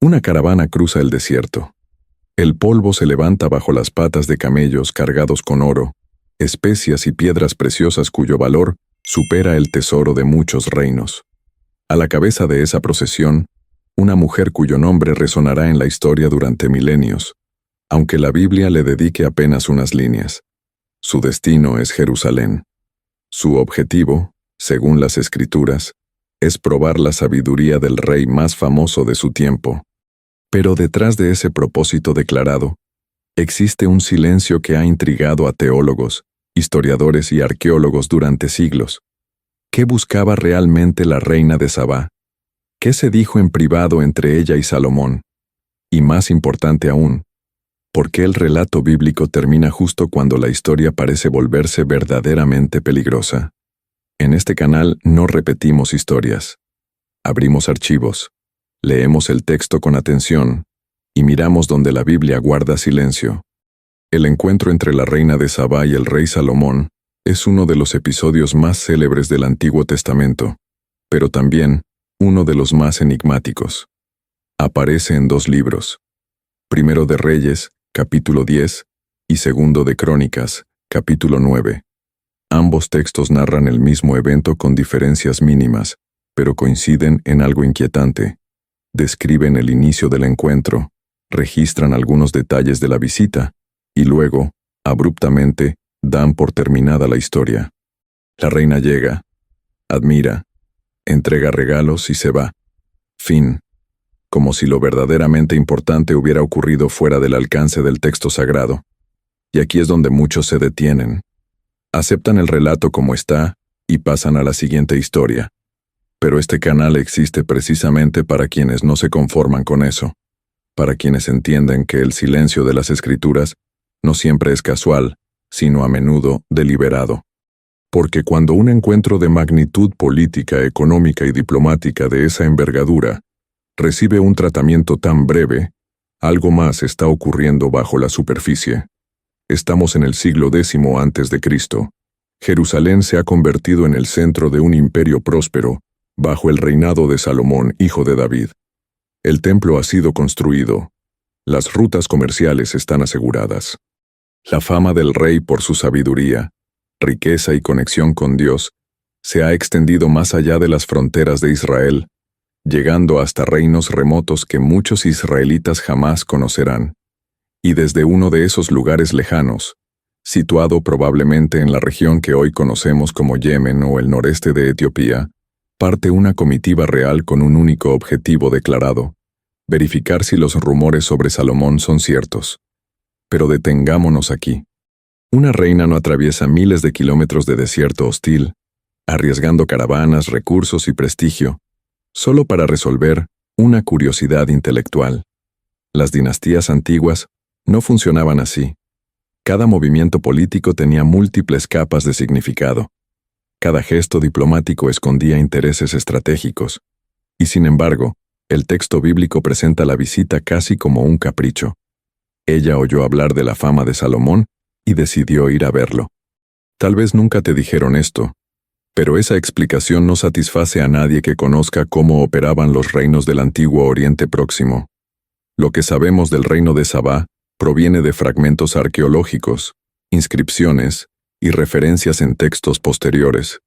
Una caravana cruza el desierto. El polvo se levanta bajo las patas de camellos cargados con oro, especias y piedras preciosas cuyo valor supera el tesoro de muchos reinos. A la cabeza de esa procesión, una mujer cuyo nombre resonará en la historia durante milenios, aunque la Biblia le dedique apenas unas líneas. Su destino es Jerusalén. Su objetivo, según las Escrituras, es probar la sabiduría del rey más famoso de su tiempo. Pero detrás de ese propósito declarado, existe un silencio que ha intrigado a teólogos, historiadores y arqueólogos durante siglos. ¿Qué buscaba realmente la reina de Sabá? ¿Qué se dijo en privado entre ella y Salomón? Y más importante aún, ¿por qué el relato bíblico termina justo cuando la historia parece volverse verdaderamente peligrosa? En este canal no repetimos historias. Abrimos archivos, leemos el texto con atención y miramos donde la Biblia guarda silencio. El encuentro entre la reina de Sabá y el rey Salomón es uno de los episodios más célebres del Antiguo Testamento, pero también uno de los más enigmáticos. Aparece en dos libros, Primero de Reyes, capítulo 10, y Segundo de Crónicas, capítulo 9. Ambos textos narran el mismo evento con diferencias mínimas, pero coinciden en algo inquietante. Describen el inicio del encuentro, registran algunos detalles de la visita, y luego, abruptamente, dan por terminada la historia. La reina llega, admira, entrega regalos y se va. Fin. Como si lo verdaderamente importante hubiera ocurrido fuera del alcance del texto sagrado. Y aquí es donde muchos se detienen. Aceptan el relato como está y pasan a la siguiente historia. Pero este canal existe precisamente para quienes no se conforman con eso, para quienes entienden que el silencio de las Escrituras no siempre es casual, sino a menudo deliberado. Porque cuando un encuentro de magnitud política, económica y diplomática de esa envergadura recibe un tratamiento tan breve, algo más está ocurriendo bajo la superficie. Estamos en el siglo X a.C. Jerusalén se ha convertido en el centro de un imperio próspero, bajo el reinado de Salomón, hijo de David. El templo ha sido construido. Las rutas comerciales están aseguradas. La fama del rey por su sabiduría, riqueza y conexión con Dios se ha extendido más allá de las fronteras de Israel, llegando hasta reinos remotos que muchos israelitas jamás conocerán. Y desde uno de esos lugares lejanos, situado probablemente en la región que hoy conocemos como Yemen o el noreste de Etiopía, parte una comitiva real con un único objetivo declarado: verificar si los rumores sobre Salomón son ciertos. Pero detengámonos aquí. Una reina no atraviesa miles de kilómetros de desierto hostil, arriesgando caravanas, recursos y prestigio, solo para resolver una curiosidad intelectual. Las dinastías antiguas no funcionaban así. Cada movimiento político tenía múltiples capas de significado. Cada gesto diplomático escondía intereses estratégicos. Y sin embargo, el texto bíblico presenta la visita casi como un capricho. Ella oyó hablar de la fama de Salomón y decidió ir a verlo. Tal vez nunca te dijeron esto, pero esa explicación no satisface a nadie que conozca cómo operaban los reinos del antiguo Oriente Próximo. Lo que sabemos del reino de Sabá proviene de fragmentos arqueológicos, inscripciones y referencias en textos posteriores.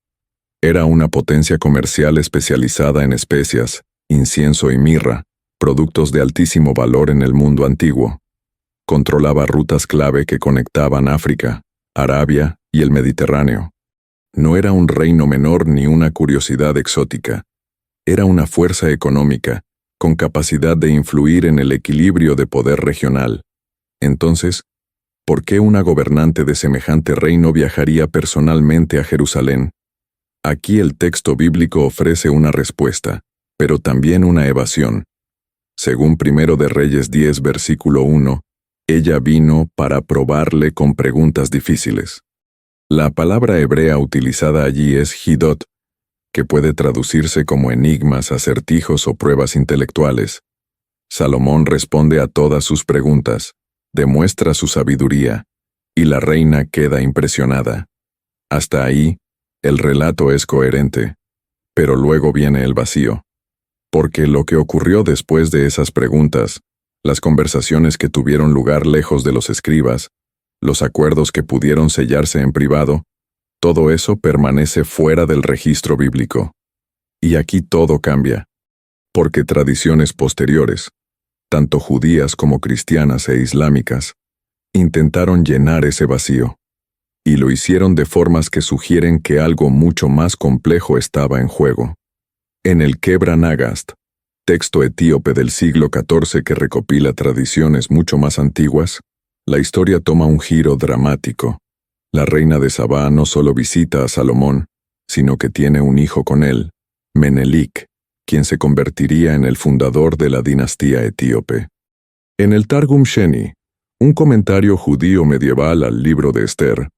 Era una potencia comercial especializada en especias, incienso y mirra, productos de altísimo valor en el mundo antiguo. Controlaba rutas clave que conectaban África, Arabia y el Mediterráneo. No era un reino menor ni una curiosidad exótica. Era una fuerza económica, con capacidad de influir en el equilibrio de poder regional. Entonces, ¿por qué una gobernante de semejante reino viajaría personalmente a Jerusalén? Aquí el texto bíblico ofrece una respuesta, pero también una evasión. Según Primero de Reyes 10, versículo 1, ella vino para probarle con preguntas difíciles. La palabra hebrea utilizada allí es hidot, que puede traducirse como enigmas, acertijos o pruebas intelectuales. Salomón responde a todas sus preguntas, demuestra su sabiduría, y la reina queda impresionada. Hasta ahí, el relato es coherente, pero luego viene el vacío. Porque lo que ocurrió después de esas preguntas, las conversaciones que tuvieron lugar lejos de los escribas, los acuerdos que pudieron sellarse en privado, todo eso permanece fuera del registro bíblico. Y aquí todo cambia, porque tradiciones posteriores, tanto judías como cristianas e islámicas, intentaron llenar ese vacío, y lo hicieron de formas que sugieren que algo mucho más complejo estaba en juego. En el Kebra Nagast, texto etíope del siglo XIV que recopila tradiciones mucho más antiguas, la historia toma un giro dramático. La reina de Sabá no solo visita a Salomón, sino que tiene un hijo con él, Menelik, quien se convertiría en el fundador de la dinastía etíope. En el Targum Sheni, un comentario judío medieval al libro de Esther,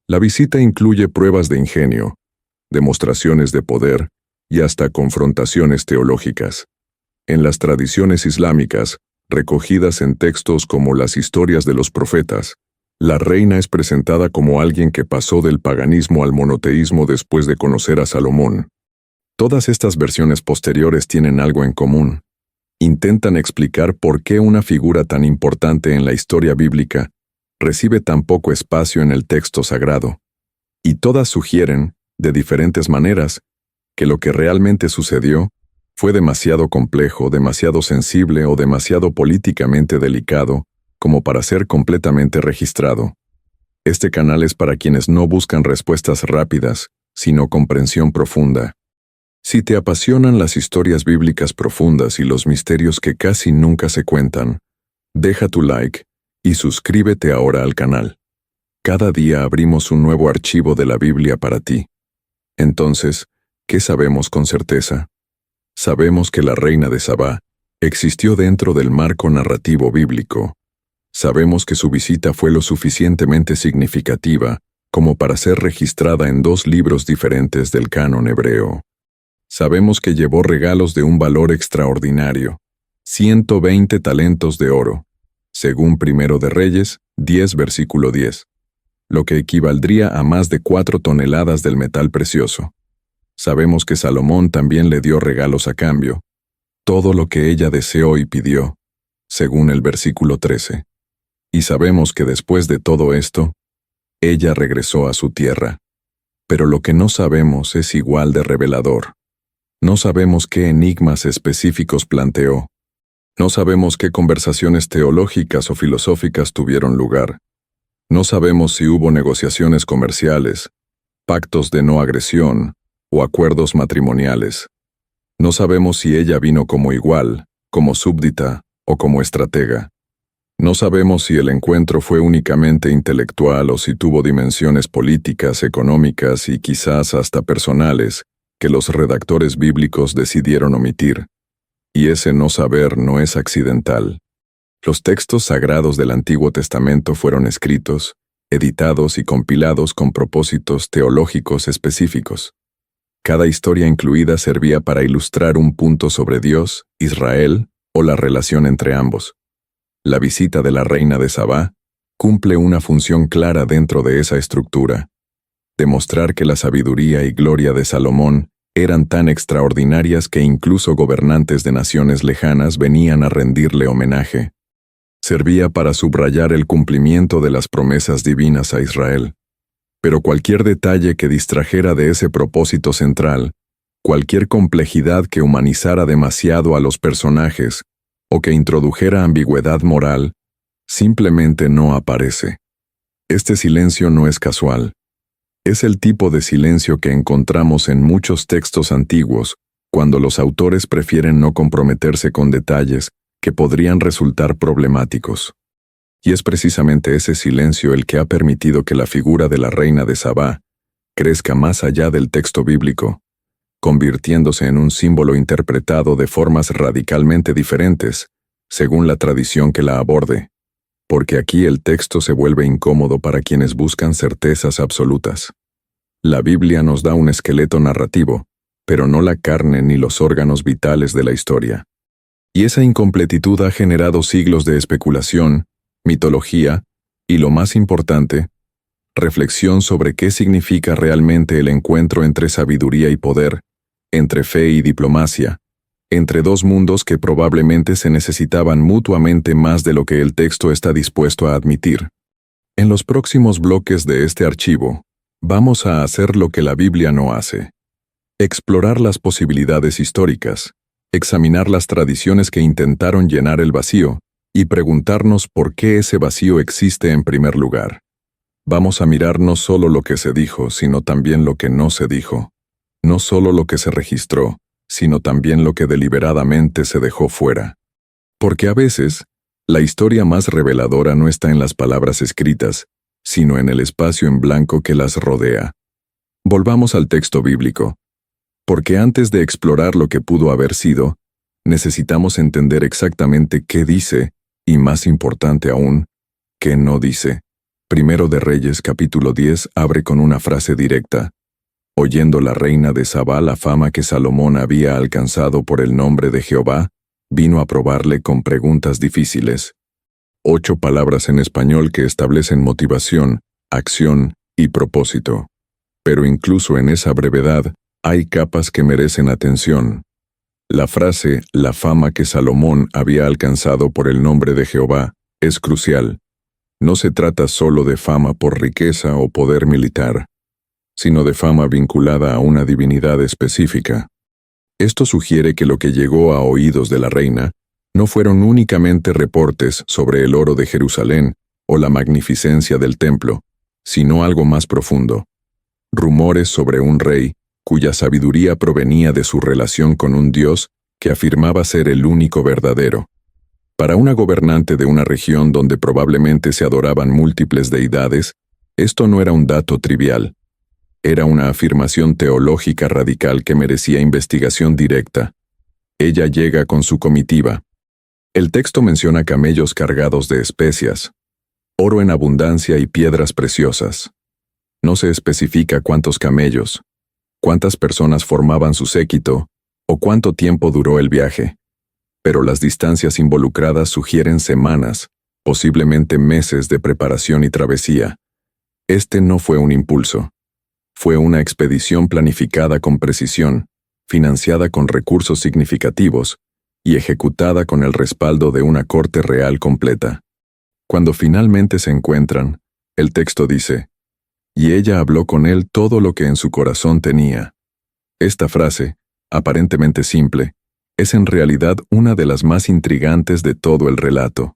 la visita incluye pruebas de ingenio, demostraciones de poder y hasta confrontaciones teológicas. En las tradiciones islámicas, recogidas en textos como las historias de los profetas, la reina es presentada como alguien que pasó del paganismo al monoteísmo después de conocer a Salomón. Todas estas versiones posteriores tienen algo en común. Intentan explicar por qué una figura tan importante en la historia bíblica recibe tan poco espacio en el texto sagrado. Y todas sugieren, de diferentes maneras, que lo que realmente sucedió fue demasiado complejo, demasiado sensible o demasiado políticamente delicado como para ser completamente registrado. Este canal es para quienes no buscan respuestas rápidas, sino comprensión profunda. Si te apasionan las historias bíblicas profundas y los misterios que casi nunca se cuentan, deja tu like y suscríbete ahora al canal. Cada día abrimos un nuevo archivo de la Biblia para ti. Entonces, ¿qué sabemos con certeza? Sabemos que la reina de Sabá existió dentro del marco narrativo bíblico. Sabemos que su visita fue lo suficientemente significativa como para ser registrada en 2 libros diferentes del canon hebreo. Sabemos que llevó regalos de un valor extraordinario, 120 talentos de oro, según Primero de Reyes, 10 versículo 10, lo que equivaldría a más de 4 toneladas del metal precioso. Sabemos que Salomón también le dio regalos a cambio, todo lo que ella deseó y pidió, según el versículo 13. Y sabemos que después de todo esto, ella regresó a su tierra. Pero lo que no sabemos es igual de revelador. No sabemos qué enigmas específicos planteó. No sabemos qué conversaciones teológicas o filosóficas tuvieron lugar. No sabemos si hubo negociaciones comerciales, pactos de no agresión o acuerdos matrimoniales. No sabemos si ella vino como igual, como súbdita o como estratega. No sabemos si el encuentro fue únicamente intelectual o si tuvo dimensiones políticas, económicas y quizás hasta personales que los redactores bíblicos decidieron omitir. Y ese no saber no es accidental. Los textos sagrados del Antiguo Testamento fueron escritos, editados y compilados con propósitos teológicos específicos. Cada historia incluida servía para ilustrar un punto sobre Dios, Israel o la relación entre ambos. La visita de la reina de Sabá cumple una función clara dentro de esa estructura: demostrar que la sabiduría y gloria de Salomón eran tan extraordinarias que incluso gobernantes de naciones lejanas venían a rendirle homenaje. Servía para subrayar el cumplimiento de las promesas divinas a Israel. Pero cualquier detalle que distrajera de ese propósito central, cualquier complejidad que humanizara demasiado a los personajes o que introdujera ambigüedad moral, simplemente no aparece. Este silencio no es casual. Es el tipo de silencio que encontramos en muchos textos antiguos, cuando los autores prefieren no comprometerse con detalles que podrían resultar problemáticos. Y es precisamente ese silencio el que ha permitido que la figura de la reina de Sabá crezca más allá del texto bíblico, convirtiéndose en un símbolo interpretado de formas radicalmente diferentes, según la tradición que la aborde, porque aquí el texto se vuelve incómodo para quienes buscan certezas absolutas. La Biblia nos da un esqueleto narrativo, pero no la carne ni los órganos vitales de la historia. Y esa incompletitud ha generado siglos de especulación, mitología y, lo más importante, reflexión sobre qué significa realmente el encuentro entre sabiduría y poder, entre fe y diplomacia, entre dos mundos que probablemente se necesitaban mutuamente más de lo que el texto está dispuesto a admitir. En los próximos bloques de este archivo, vamos a hacer lo que la Biblia no hace: explorar las posibilidades históricas, examinar las tradiciones que intentaron llenar el vacío y preguntarnos por qué ese vacío existe en primer lugar. Vamos a mirar no solo lo que se dijo, sino también lo que no se dijo. No solo lo que se registró, sino también lo que deliberadamente se dejó fuera. Porque a veces, la historia más reveladora no está en las palabras escritas, sino en el espacio en blanco que las rodea. Volvamos al texto bíblico. Porque antes de explorar lo que pudo haber sido, necesitamos entender exactamente qué dice, y más importante aún, qué no dice. Primero de Reyes capítulo 10 abre con una frase directa: oyendo la reina de Sabá la fama que Salomón había alcanzado por el nombre de Jehová, vino a probarle con preguntas difíciles. 8 palabras en español que establecen motivación, acción y propósito. Pero incluso en esa brevedad, hay capas que merecen atención. La frase, la fama que Salomón había alcanzado por el nombre de Jehová, es crucial. No se trata solo de fama por riqueza o poder militar, sino de fama vinculada a una divinidad específica. Esto sugiere que lo que llegó a oídos de la reina no fueron únicamente reportes sobre el oro de Jerusalén o la magnificencia del templo, sino algo más profundo. Rumores sobre un rey cuya sabiduría provenía de su relación con un Dios que afirmaba ser el único verdadero. Para una gobernante de una región donde probablemente se adoraban múltiples deidades, esto no era un dato trivial. Era una afirmación teológica radical que merecía investigación directa. Ella llega con su comitiva. El texto menciona camellos cargados de especias, oro en abundancia y piedras preciosas. No se especifica cuántos camellos, cuántas personas formaban su séquito o cuánto tiempo duró el viaje. Pero las distancias involucradas sugieren semanas, posiblemente meses de preparación y travesía. Este no fue un impulso. Fue una expedición planificada con precisión, financiada con recursos significativos y ejecutada con el respaldo de una corte real completa. Cuando finalmente se encuentran, el texto dice: y ella habló con él todo lo que en su corazón tenía. Esta frase, aparentemente simple, es en realidad una de las más intrigantes de todo el relato.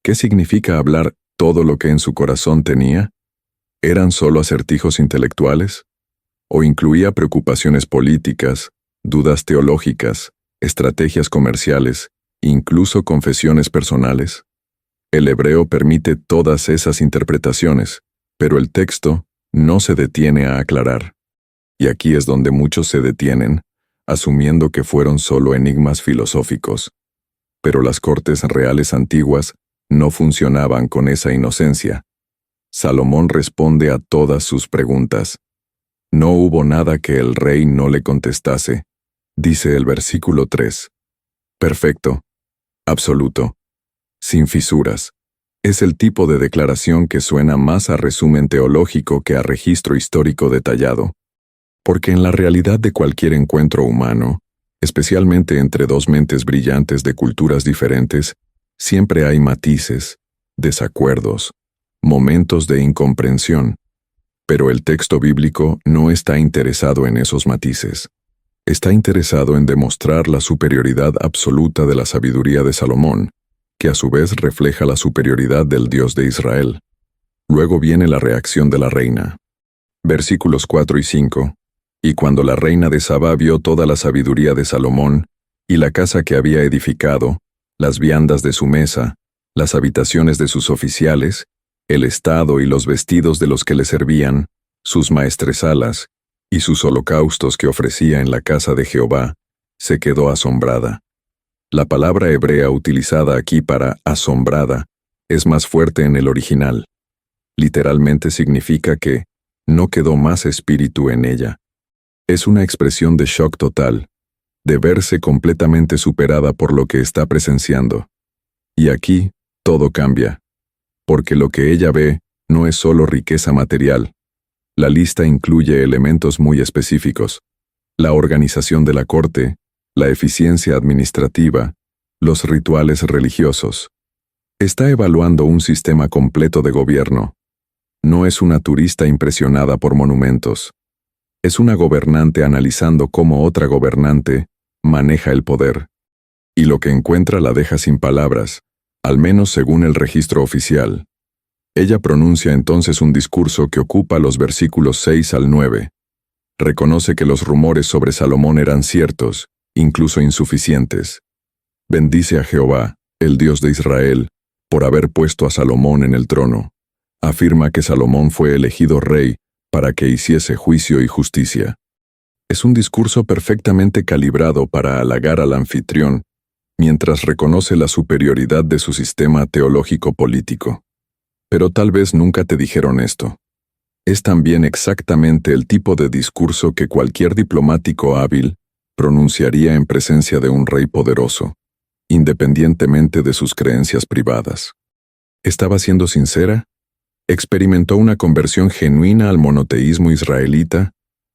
¿Qué significa hablar todo lo que en su corazón tenía? ¿Eran solo acertijos intelectuales? ¿O incluía preocupaciones políticas, dudas teológicas, estrategias comerciales, incluso confesiones personales? El hebreo permite todas esas interpretaciones, pero el texto no se detiene a aclarar. Y aquí es donde muchos se detienen, asumiendo que fueron solo enigmas filosóficos. Pero las cortes reales antiguas no funcionaban con esa inocencia. Salomón responde a todas sus preguntas. No hubo nada que el rey no le contestase, dice el versículo 3. Perfecto, absoluto, sin fisuras. Es el tipo de declaración que suena más a resumen teológico que a registro histórico detallado. Porque en la realidad de cualquier encuentro humano, especialmente entre dos mentes brillantes de culturas diferentes, siempre hay matices, desacuerdos, momentos de incomprensión. Pero el texto bíblico no está interesado en esos matices. Está interesado en demostrar la superioridad absoluta de la sabiduría de Salomón, que a su vez refleja la superioridad del Dios de Israel. Luego viene la reacción de la reina. Versículos 4 y 5. Y cuando la reina de Sabá vio toda la sabiduría de Salomón, y la casa que había edificado, las viandas de su mesa, las habitaciones de sus oficiales, el estado y los vestidos de los que le servían, sus maestresalas, y sus holocaustos que ofrecía en la casa de Jehová, se quedó asombrada. La palabra hebrea utilizada aquí para asombrada es más fuerte en el original. Literalmente significa que no quedó más espíritu en ella. Es una expresión de shock total, de verse completamente superada por lo que está presenciando. Y aquí, todo cambia. Porque lo que ella ve no es solo riqueza material. La lista incluye elementos muy específicos: la organización de la corte, la eficiencia administrativa, los rituales religiosos. Está evaluando un sistema completo de gobierno. No es una turista impresionada por monumentos. Es una gobernante analizando cómo otra gobernante maneja el poder. Y lo que encuentra la deja sin palabras, al menos según el registro oficial. Ella pronuncia entonces un discurso que ocupa los versículos 6 al 9. Reconoce que los rumores sobre Salomón eran ciertos, incluso insuficientes. Bendice a Jehová, el Dios de Israel, por haber puesto a Salomón en el trono. Afirma que Salomón fue elegido rey para que hiciese juicio y justicia. Es un discurso perfectamente calibrado para halagar al anfitrión, mientras reconoce la superioridad de su sistema teológico-político. Pero tal vez nunca te dijeron esto. Es también exactamente el tipo de discurso que cualquier diplomático hábil pronunciaría en presencia de un rey poderoso, independientemente de sus creencias privadas. ¿Estaba siendo sincera? ¿Experimentó una conversión genuina al monoteísmo israelita?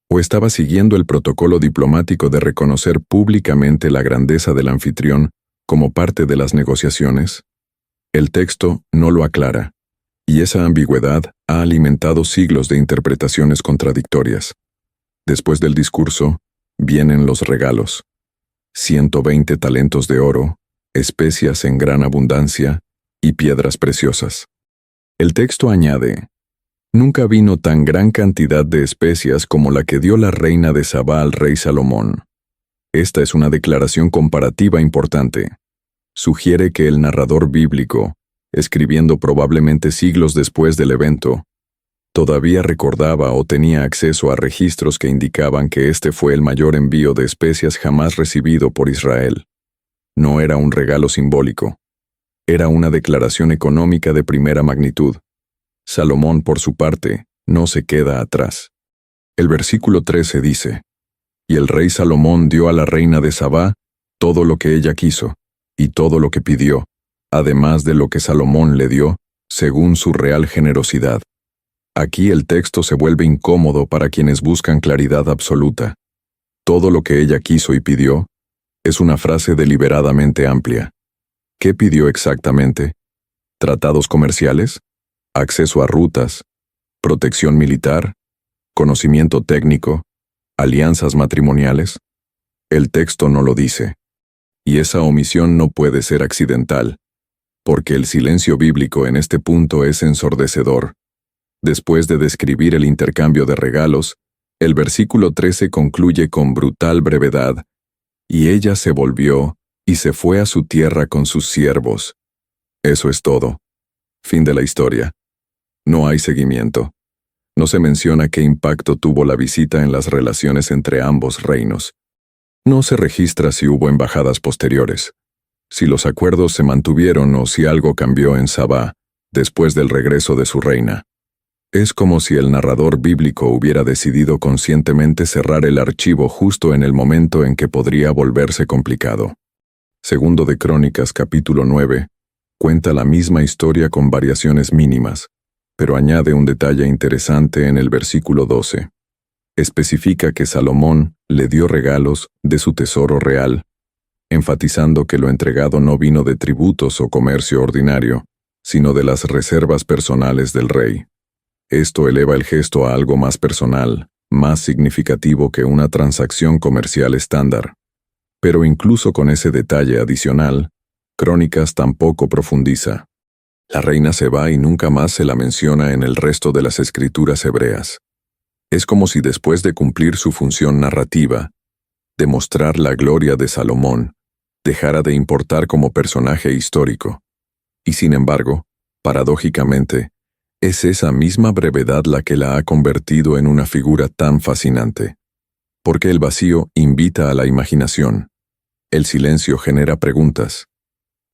¿O estaba siguiendo el protocolo diplomático de reconocer públicamente la grandeza del anfitrión como parte de las negociaciones? El texto no lo aclara, y esa ambigüedad ha alimentado siglos de interpretaciones contradictorias. Después del discurso, vienen los regalos. 120 talentos de oro, especias en gran abundancia y piedras preciosas. El texto añade: nunca vino tan gran cantidad de especias como la que dio la reina de Sabá al rey Salomón. Esta es una declaración comparativa importante. Sugiere que el narrador bíblico, escribiendo probablemente siglos después del evento, todavía recordaba o tenía acceso a registros que indicaban que este fue el mayor envío de especias jamás recibido por Israel. No era un regalo simbólico. Era una declaración económica de primera magnitud. Salomón, por su parte, no se queda atrás. El versículo 13 dice: y el rey Salomón dio a la reina de Sabá todo lo que ella quiso, y todo lo que pidió, además de lo que Salomón le dio, según su real generosidad. Aquí el texto se vuelve incómodo para quienes buscan claridad absoluta. Todo lo que ella quiso y pidió es una frase deliberadamente amplia. ¿Qué pidió exactamente? ¿Tratados comerciales? ¿Acceso a rutas? ¿Protección militar? ¿Conocimiento técnico? ¿Alianzas matrimoniales? El texto no lo dice. Y esa omisión no puede ser accidental, porque el silencio bíblico en este punto es ensordecedor. Después de describir el intercambio de regalos, el versículo 13 concluye con brutal brevedad: y ella se volvió y se fue a su tierra con sus siervos. Eso es todo. Fin de la historia. No hay seguimiento. No se menciona qué impacto tuvo la visita en las relaciones entre ambos reinos. No se registra si hubo embajadas posteriores, si los acuerdos se mantuvieron o si algo cambió en Sabá después del regreso de su reina. Es como si el narrador bíblico hubiera decidido conscientemente cerrar el archivo justo en el momento en que podría volverse complicado. Segundo de Crónicas capítulo 9 cuenta la misma historia con variaciones mínimas, pero añade un detalle interesante en el versículo 12. Especifica que Salomón le dio regalos de su tesoro real, enfatizando que lo entregado no vino de tributos o comercio ordinario, sino de las reservas personales del rey. Esto eleva el gesto a algo más personal, más significativo que una transacción comercial estándar. Pero incluso con ese detalle adicional, Crónicas tampoco profundiza. La reina se va y nunca más se la menciona en el resto de las escrituras hebreas. Es como si después de cumplir su función narrativa, de mostrar la gloria de Salomón, dejara de importar como personaje histórico. Y sin embargo, paradójicamente, es esa misma brevedad la que la ha convertido en una figura tan fascinante. Porque el vacío invita a la imaginación. El silencio genera preguntas.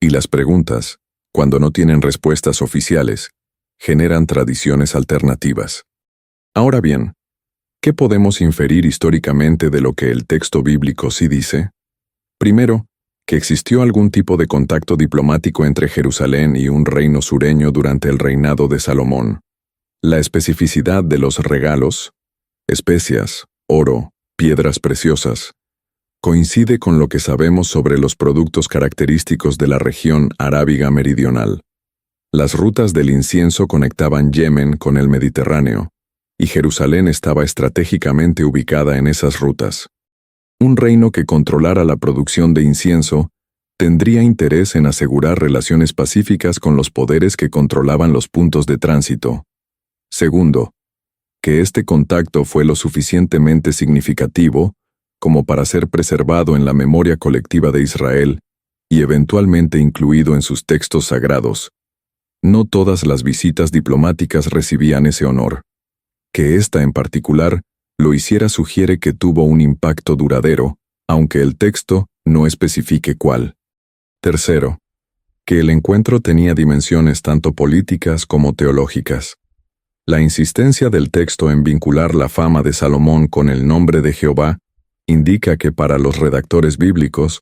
Y las preguntas, cuando no tienen respuestas oficiales, generan tradiciones alternativas. Ahora bien, ¿qué podemos inferir históricamente de lo que el texto bíblico sí dice? Primero, que existió algún tipo de contacto diplomático entre Jerusalén y un reino sureño durante el reinado de Salomón. La especificidad de los regalos, especias, oro, piedras preciosas, Coincide con lo que sabemos sobre los productos característicos de la región arábiga meridional. Las rutas del incienso conectaban Yemen con el Mediterráneo, y Jerusalén estaba estratégicamente ubicada en esas rutas. Un reino que controlara la producción de incienso tendría interés en asegurar relaciones pacíficas con los poderes que controlaban los puntos de tránsito. Segundo, que este contacto fue lo suficientemente significativo como para ser preservado en la memoria colectiva de Israel y eventualmente incluido en sus textos sagrados. No todas las visitas diplomáticas recibían ese honor. Que esta en particular lo hiciera sugiere que tuvo un impacto duradero, aunque el texto no especifique cuál. Tercero, que el encuentro tenía dimensiones tanto políticas como teológicas. La insistencia del texto en vincular la fama de Salomón con el nombre de Jehová indica que para los redactores bíblicos,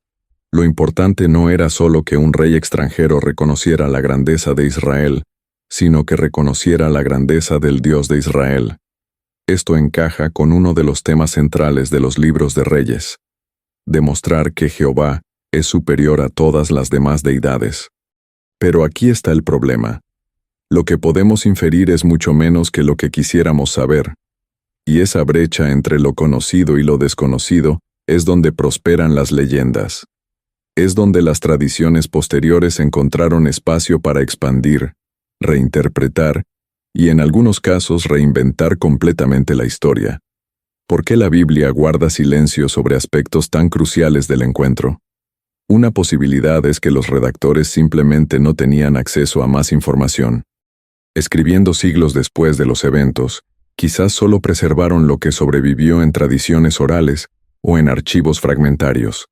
lo importante no era solo que un rey extranjero reconociera la grandeza de Israel, sino que reconociera la grandeza del Dios de Israel. Esto encaja con uno de los temas centrales de los libros de Reyes: demostrar que Jehová es superior a todas las demás deidades. Pero aquí está el problema. Lo que podemos inferir es mucho menos que lo que quisiéramos saber. Y esa brecha entre lo conocido y lo desconocido es donde prosperan las leyendas. Es donde las tradiciones posteriores encontraron espacio para expandir, reinterpretar y en algunos casos reinventar completamente la historia. ¿Por qué la Biblia guarda silencio sobre aspectos tan cruciales del encuentro? Una posibilidad es que los redactores simplemente no tenían acceso a más información. Escribiendo siglos después de los eventos, quizás solo preservaron lo que sobrevivió en tradiciones orales o en archivos fragmentarios.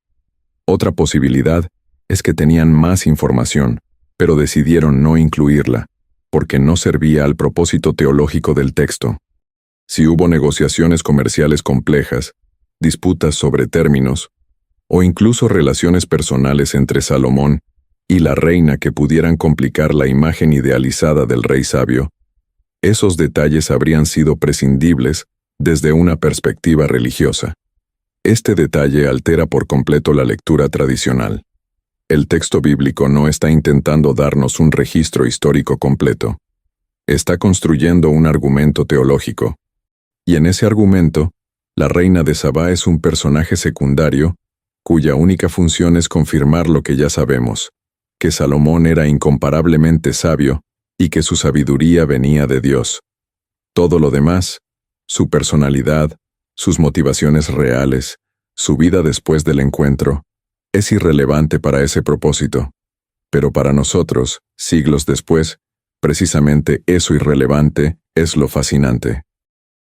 Otra posibilidad es que tenían más información, pero decidieron no incluirla, porque no servía al propósito teológico del texto. Si hubo negociaciones comerciales complejas, disputas sobre términos, o incluso relaciones personales entre Salomón y la reina que pudieran complicar la imagen idealizada del rey sabio, esos detalles habrían sido prescindibles desde una perspectiva religiosa. Este detalle altera por completo la lectura tradicional. El texto bíblico no está intentando darnos un registro histórico completo. Está construyendo un argumento teológico. Y en ese argumento, la reina de Sabá es un personaje secundario cuya única función es confirmar lo que ya sabemos, que Salomón era incomparablemente sabio y que su sabiduría venía de Dios. Todo lo demás, su personalidad, sus motivaciones reales, su vida después del encuentro, es irrelevante para ese propósito. Pero para nosotros, siglos después, precisamente eso irrelevante es lo fascinante.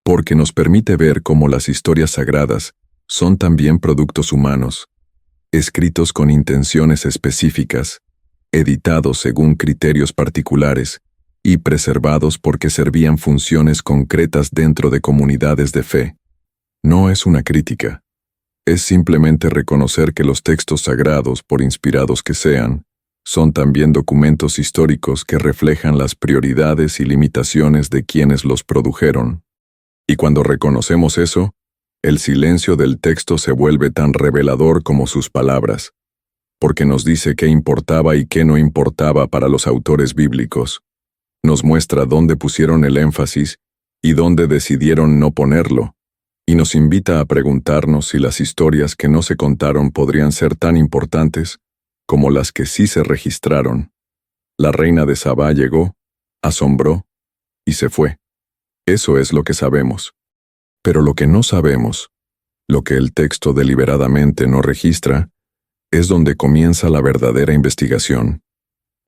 Porque nos permite ver cómo las historias sagradas son también productos humanos, escritos con intenciones específicas, editados según criterios particulares y preservados porque servían funciones concretas dentro de comunidades de fe. No es una crítica. Es simplemente reconocer que los textos sagrados, por inspirados que sean, son también documentos históricos que reflejan las prioridades y limitaciones de quienes los produjeron. Y cuando reconocemos eso, el silencio del texto se vuelve tan revelador como sus palabras, porque nos dice qué importaba y qué no importaba para los autores bíblicos. Nos muestra dónde pusieron el énfasis y dónde decidieron no ponerlo, y nos invita a preguntarnos si las historias que no se contaron podrían ser tan importantes como las que sí se registraron. La reina de Sabá llegó, asombró y se fue. Eso es lo que sabemos. Pero lo que no sabemos, lo que el texto deliberadamente no registra, es donde comienza la verdadera investigación.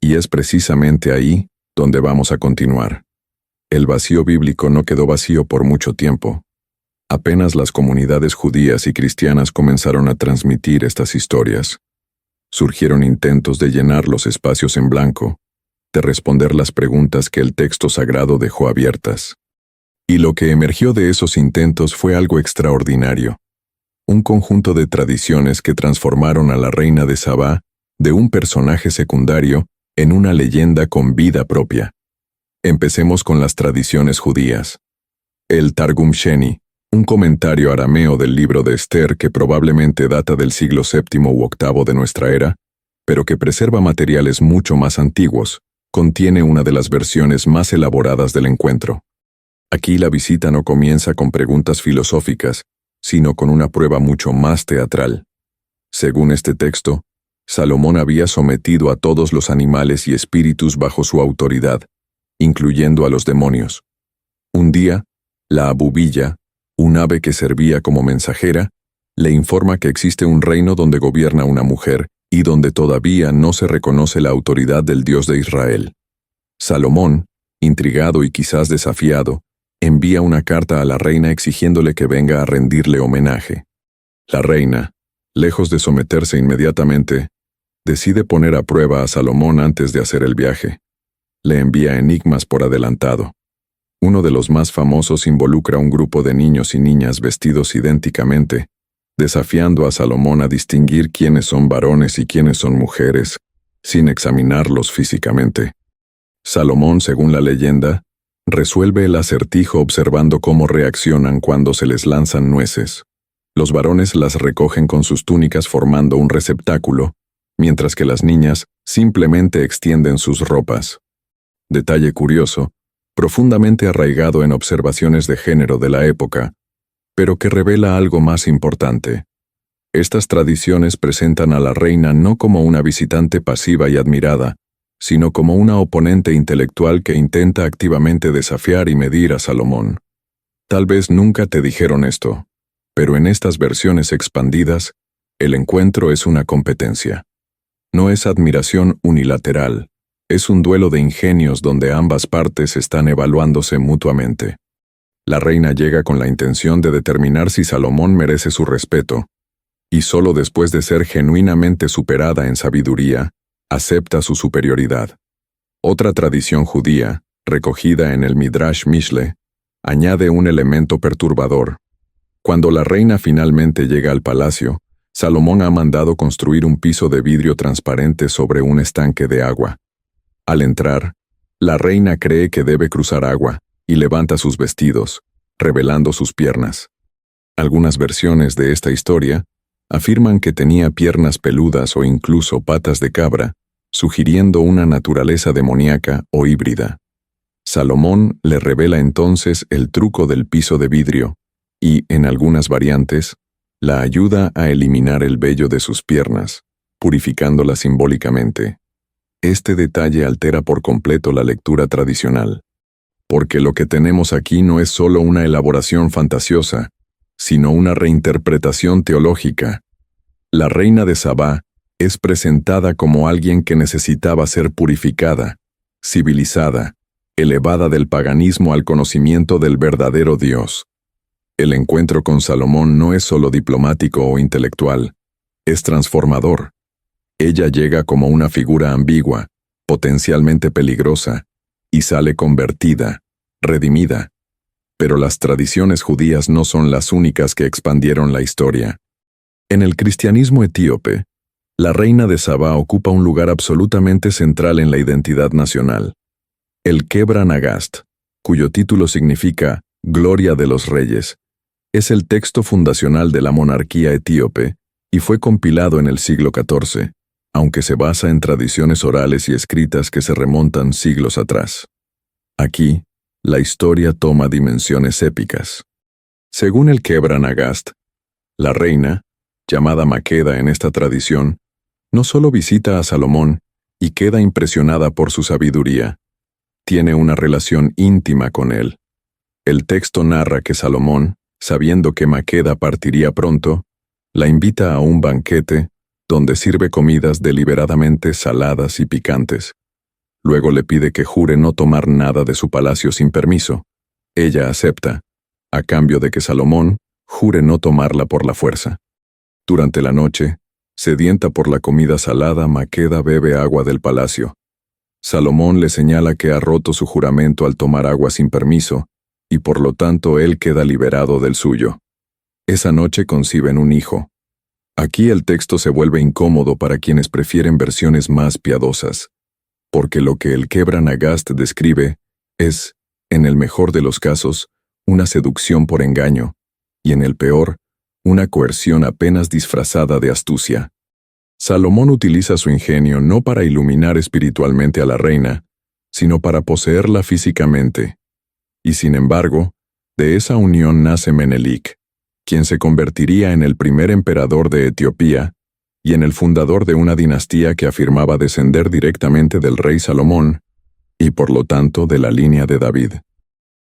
Y es precisamente ahí donde vamos a continuar. El vacío bíblico no quedó vacío por mucho tiempo. Apenas las comunidades judías y cristianas comenzaron a transmitir estas historias. Surgieron intentos de llenar los espacios en blanco, de responder las preguntas que el texto sagrado dejó abiertas. Y lo que emergió de esos intentos fue algo extraordinario. Un conjunto de tradiciones que transformaron a la reina de Sabá de un personaje secundario en una leyenda con vida propia. Empecemos con las tradiciones judías. El Targum Sheni, Un comentario arameo del libro de Esther que probablemente data del siglo VII u VIII de nuestra era, pero que preserva materiales mucho más antiguos, contiene una de las versiones más elaboradas del encuentro. Aquí la visita no comienza con preguntas filosóficas, sino con una prueba mucho más teatral. Según este texto, Salomón había sometido a todos los animales y espíritus bajo su autoridad, incluyendo a los demonios. Un día, la abubilla, un ave que servía como mensajera, le informa que existe un reino donde gobierna una mujer y donde todavía no se reconoce la autoridad del Dios de Israel. Salomón, intrigado y quizás desafiado, envía una carta a la reina exigiéndole que venga a rendirle homenaje. La reina, lejos de someterse inmediatamente, decide poner a prueba a Salomón antes de hacer el viaje. Le envía enigmas por adelantado. Uno de los más famosos involucra a un grupo de niños y niñas vestidos idénticamente, desafiando a Salomón a distinguir quiénes son varones y quiénes son mujeres, sin examinarlos físicamente. Salomón, según la leyenda, resuelve el acertijo observando cómo reaccionan cuando se les lanzan nueces. Los varones las recogen con sus túnicas formando un receptáculo, mientras que las niñas simplemente extienden sus ropas. Detalle curioso, profundamente arraigado en observaciones de género de la época, pero que revela algo más importante. Estas tradiciones presentan a la reina no como una visitante pasiva y admirada, sino como una oponente intelectual que intenta activamente desafiar y medir a Salomón. Tal vez nunca te dijeron esto, pero en estas versiones expandidas, el encuentro es una competencia. No es admiración unilateral, es un duelo de ingenios donde ambas partes están evaluándose mutuamente. La reina llega con la intención de determinar si Salomón merece su respeto, y solo después de ser genuinamente superada en sabiduría, acepta su superioridad. Otra tradición judía, recogida en el Midrash Mishle, añade un elemento perturbador. Cuando la reina finalmente llega al palacio, Salomón ha mandado construir un piso de vidrio transparente sobre un estanque de agua. Al entrar, la reina cree que debe cruzar agua y levanta sus vestidos, revelando sus piernas. Algunas versiones de esta historia afirman que tenía piernas peludas o incluso patas de cabra, sugiriendo una naturaleza demoníaca o híbrida. Salomón le revela entonces el truco del piso de vidrio y, en algunas variantes, la ayuda a eliminar el vello de sus piernas, purificándola simbólicamente. Este detalle altera por completo la lectura tradicional, porque lo que tenemos aquí no es solo una elaboración fantasiosa, sino una reinterpretación teológica. La reina de Sabá es presentada como alguien que necesitaba ser purificada, civilizada, elevada del paganismo al conocimiento del verdadero Dios. El encuentro con Salomón no es solo diplomático o intelectual, es transformador. Ella llega como una figura ambigua, potencialmente peligrosa, y sale convertida, redimida. Pero las tradiciones judías no son las únicas que expandieron la historia. En el cristianismo etíope, la reina de Sabá ocupa un lugar absolutamente central en la identidad nacional. El Kebra Nagast, cuyo título significa Gloria de los Reyes, es el texto fundacional de la monarquía etíope y fue compilado en el siglo XIV, aunque se basa en tradiciones orales y escritas que se remontan siglos atrás. Aquí, la historia toma dimensiones épicas. Según el Kebra Nagast, la reina, llamada Maqueda en esta tradición, no solo visita a Salomón y queda impresionada por su sabiduría, tiene una relación íntima con él. El texto narra que Salomón, sabiendo que Maqueda partiría pronto, la invita a un banquete donde sirve comidas deliberadamente saladas y picantes. Luego le pide que jure no tomar nada de su palacio sin permiso. Ella acepta, a cambio de que Salomón jure no tomarla por la fuerza. Durante la noche, sedienta por la comida salada, Maqueda bebe agua del palacio. Salomón le señala que ha roto su juramento al tomar agua sin permiso, y por lo tanto él queda liberado del suyo. Esa noche conciben un hijo. Aquí el texto se vuelve incómodo para quienes prefieren versiones más piadosas, porque lo que el Kebra Nagast describe es, en el mejor de los casos, una seducción por engaño, y en el peor, una coerción apenas disfrazada de astucia. Salomón utiliza su ingenio no para iluminar espiritualmente a la reina, sino para poseerla físicamente. Y sin embargo, de esa unión nace Menelik, quien se convertiría en el primer emperador de Etiopía y en el fundador de una dinastía que afirmaba descender directamente del rey Salomón y por lo tanto de la línea de David.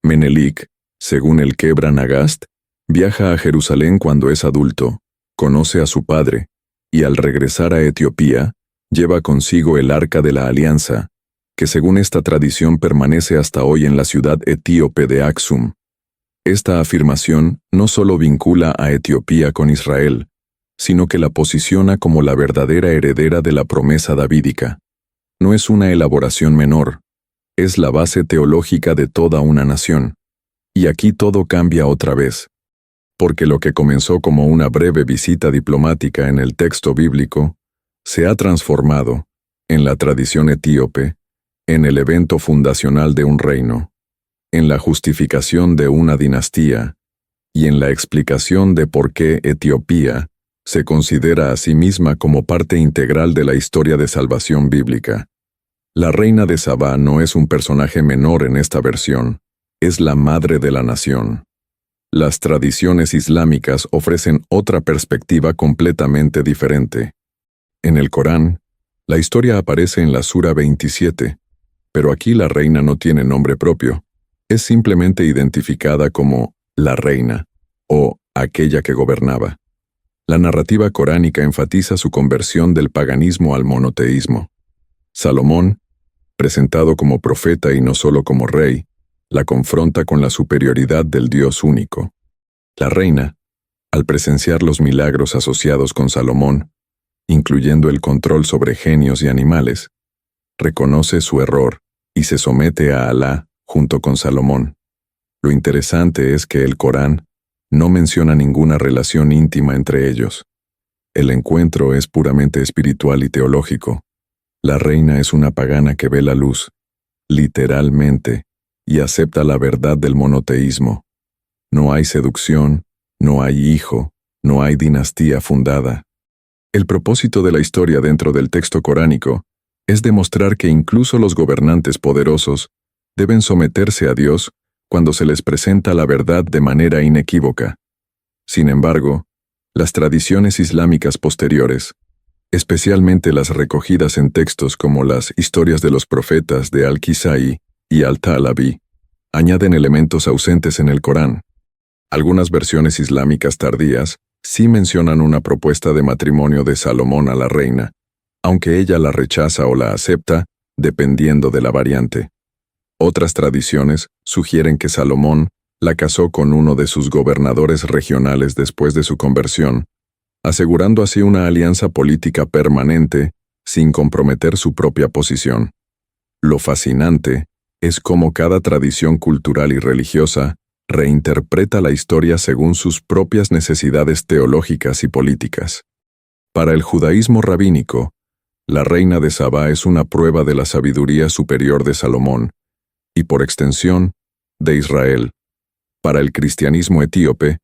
Menelik, según el Kebra Nagast, viaja a Jerusalén cuando es adulto, conoce a su padre, y al regresar a Etiopía, lleva consigo el Arca de la Alianza, que según esta tradición permanece hasta hoy en la ciudad etíope de Aksum. Esta afirmación no solo vincula a Etiopía con Israel, sino que la posiciona como la verdadera heredera de la promesa davídica. No es una elaboración menor, es la base teológica de toda una nación. Y aquí todo cambia otra vez. Porque lo que comenzó como una breve visita diplomática en el texto bíblico, se ha transformado, en la tradición etíope, en el evento fundacional de un reino, en la justificación de una dinastía, y en la explicación de por qué Etiopía se considera a sí misma como parte integral de la historia de salvación bíblica. La reina de Sabá no es un personaje menor en esta versión, es la madre de la nación. Las tradiciones islámicas ofrecen otra perspectiva completamente diferente. En el Corán, la historia aparece en la Sura 27, pero aquí la reina no tiene nombre propio, es simplemente identificada como la reina o aquella que gobernaba. La narrativa coránica enfatiza su conversión del paganismo al monoteísmo. Salomón, presentado como profeta y no solo como rey, la confronta con la superioridad del Dios único. La reina, al presenciar los milagros asociados con Salomón, incluyendo el control sobre genios y animales, reconoce su error y se somete a Alá junto con Salomón. Lo interesante es que el Corán no menciona ninguna relación íntima entre ellos. El encuentro es puramente espiritual y teológico. La reina es una pagana que ve la luz, literalmente, y acepta la verdad del monoteísmo. No hay seducción, no hay hijo, no hay dinastía fundada. El propósito de la historia dentro del texto coránico es demostrar que incluso los gobernantes poderosos deben someterse a Dios cuando se les presenta la verdad de manera inequívoca. Sin embargo, las tradiciones islámicas posteriores, especialmente las recogidas en textos como las Historias de los Profetas de Al-Kisai y Al-Talabi, añaden elementos ausentes en el Corán. Algunas versiones islámicas tardías sí mencionan una propuesta de matrimonio de Salomón a la reina, aunque ella la rechaza o la acepta, dependiendo de la variante. Otras tradiciones sugieren que Salomón la casó con uno de sus gobernadores regionales después de su conversión, asegurando así una alianza política permanente sin comprometer su propia posición. Lo fascinante es cómo cada tradición cultural y religiosa reinterpreta la historia según sus propias necesidades teológicas y políticas. Para el judaísmo rabínico, la reina de Sabá es una prueba de la sabiduría superior de Salomón, y por extensión, de Israel. Para el cristianismo etíope,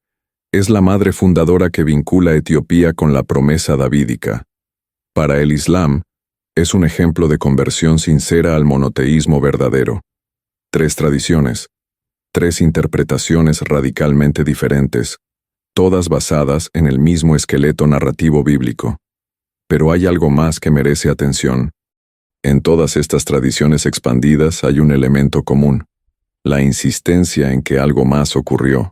es la madre fundadora que vincula a Etiopía con la promesa davídica. Para el Islam, es un ejemplo de conversión sincera al monoteísmo verdadero. 3 tradiciones, 3 interpretaciones radicalmente diferentes, todas basadas en el mismo esqueleto narrativo bíblico. Pero hay algo más que merece atención. En todas estas tradiciones expandidas hay un elemento común, la insistencia en que algo más ocurrió.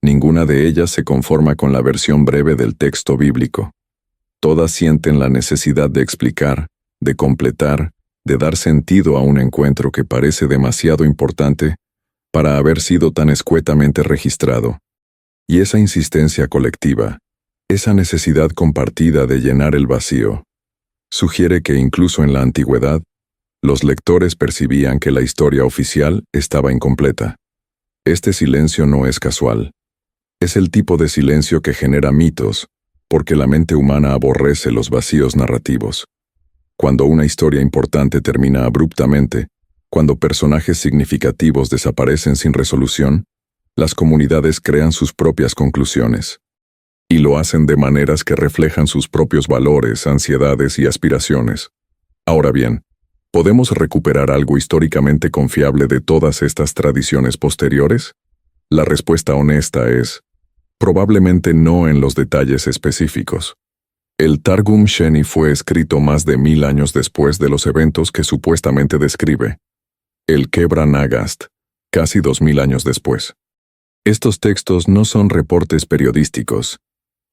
Ninguna de ellas se conforma con la versión breve del texto bíblico. Todas sienten la necesidad de explicar, de completar, de dar sentido a un encuentro que parece demasiado importante para haber sido tan escuetamente registrado. Y esa insistencia colectiva, esa necesidad compartida de llenar el vacío, sugiere que incluso en la antigüedad, los lectores percibían que la historia oficial estaba incompleta. Este silencio no es casual. Es el tipo de silencio que genera mitos, porque la mente humana aborrece los vacíos narrativos. Cuando una historia importante termina abruptamente, cuando personajes significativos desaparecen sin resolución, Las comunidades crean sus propias conclusiones, y lo hacen de maneras que reflejan sus propios valores, ansiedades y aspiraciones. Ahora bien, ¿podemos recuperar algo históricamente confiable de todas estas tradiciones posteriores? La respuesta honesta es, probablemente no en los detalles específicos. El Targum Sheni fue escrito más de 1000 años después de los eventos que supuestamente describe. El Kebra Nagast, casi 2000 años después. Estos textos no son reportes periodísticos,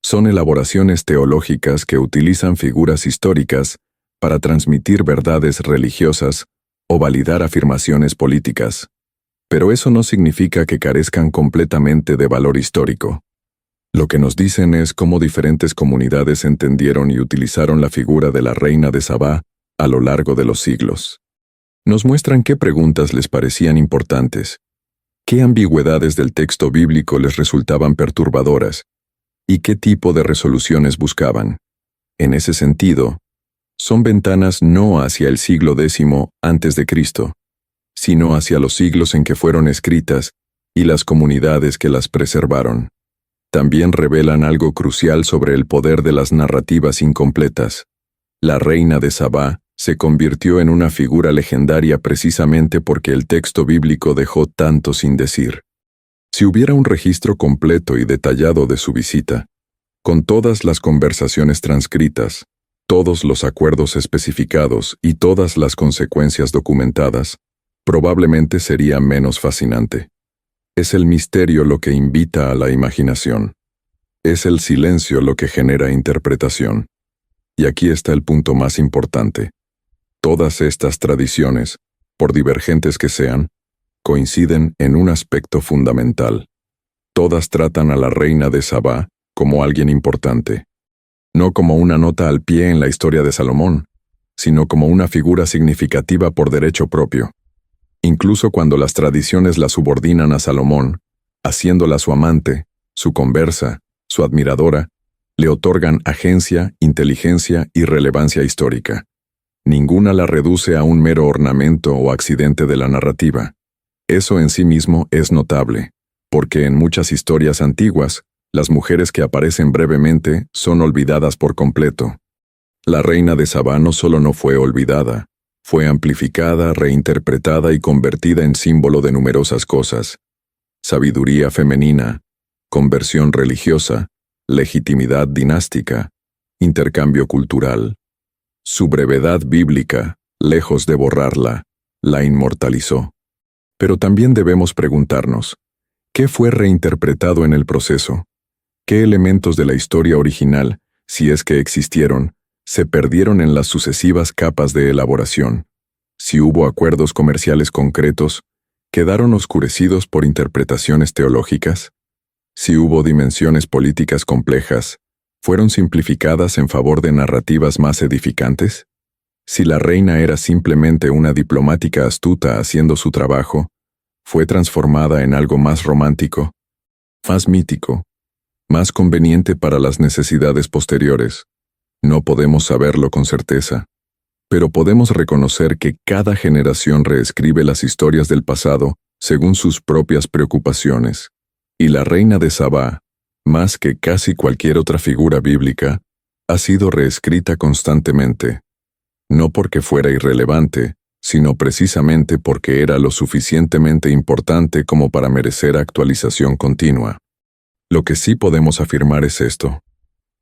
son elaboraciones teológicas que utilizan figuras históricas para transmitir verdades religiosas o validar afirmaciones políticas. Pero eso no significa que carezcan completamente de valor histórico. Lo que nos dicen es cómo diferentes comunidades entendieron y utilizaron la figura de la reina de Sabá a lo largo de los siglos. Nos muestran qué preguntas les parecían importantes, qué ambigüedades del texto bíblico les resultaban perturbadoras y qué tipo de resoluciones buscaban. En ese sentido, son ventanas no hacia el siglo X antes de Cristo, sino hacia los siglos en que fueron escritas y las comunidades que las preservaron. También revelan algo crucial sobre el poder de las narrativas incompletas. La reina de Sabá se convirtió en una figura legendaria precisamente porque el texto bíblico dejó tanto sin decir. Si hubiera un registro completo y detallado de su visita, con todas las conversaciones transcritas, todos los acuerdos especificados y todas las consecuencias documentadas, probablemente sería menos fascinante. Es el misterio lo que invita a la imaginación. Es el silencio lo que genera interpretación. Y aquí está el punto más importante. Todas estas tradiciones, por divergentes que sean, coinciden en un aspecto fundamental. Todas tratan a la reina de Sabá como alguien importante. No como una nota al pie en la historia de Salomón, sino como una figura significativa por derecho propio. Incluso cuando las tradiciones la subordinan a Salomón, haciéndola su amante, su conversa, su admiradora, le otorgan agencia, inteligencia y relevancia histórica. Ninguna la reduce a un mero ornamento o accidente de la narrativa. Eso en sí mismo es notable, porque en muchas historias antiguas, las mujeres que aparecen brevemente son olvidadas por completo. La reina de Sabá no solo no fue olvidada, fue amplificada, reinterpretada y convertida en símbolo de numerosas cosas. Sabiduría femenina, conversión religiosa, legitimidad dinástica, intercambio cultural. Su brevedad bíblica, lejos de borrarla, la inmortalizó. Pero también debemos preguntarnos, ¿qué fue reinterpretado en el proceso? ¿Qué elementos de la historia original, si es que existieron, se perdieron en las sucesivas capas de elaboración? Si hubo acuerdos comerciales concretos, ¿quedaron oscurecidos por interpretaciones teológicas? Si hubo dimensiones políticas complejas, ¿fueron simplificadas en favor de narrativas más edificantes? Si la reina era simplemente una diplomática astuta haciendo su trabajo, ¿fue transformada en algo más romántico, más mítico, más conveniente para las necesidades posteriores? No podemos saberlo con certeza, pero podemos reconocer que cada generación reescribe las historias del pasado según sus propias preocupaciones, y la reina de Sabá, más que casi cualquier otra figura bíblica, ha sido reescrita constantemente, no porque fuera irrelevante, sino precisamente porque era lo suficientemente importante como para merecer actualización continua. Lo que sí podemos afirmar es esto.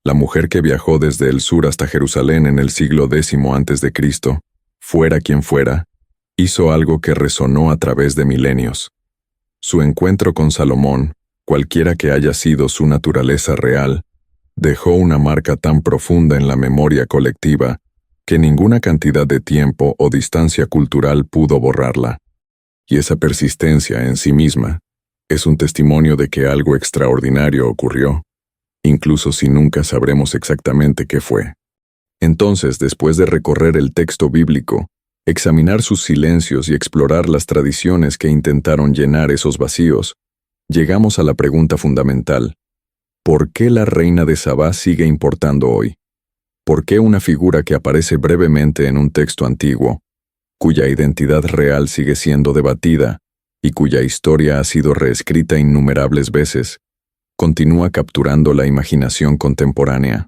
La mujer que viajó desde el sur hasta Jerusalén en el siglo X a.C., fuera quien fuera, hizo algo que resonó a través de milenios. Su encuentro con Salomón, cualquiera que haya sido su naturaleza real, dejó una marca tan profunda en la memoria colectiva que ninguna cantidad de tiempo o distancia cultural pudo borrarla. Y esa persistencia en sí misma es un testimonio de que algo extraordinario ocurrió, incluso si nunca sabremos exactamente qué fue. Entonces, después de recorrer el texto bíblico, examinar sus silencios y explorar las tradiciones que intentaron llenar esos vacíos, llegamos a la pregunta fundamental: ¿por qué la reina de Sabá sigue importando hoy? ¿Por qué una figura que aparece brevemente en un texto antiguo, cuya identidad real sigue siendo debatida, y cuya historia ha sido reescrita innumerables veces, continúa capturando la imaginación contemporánea?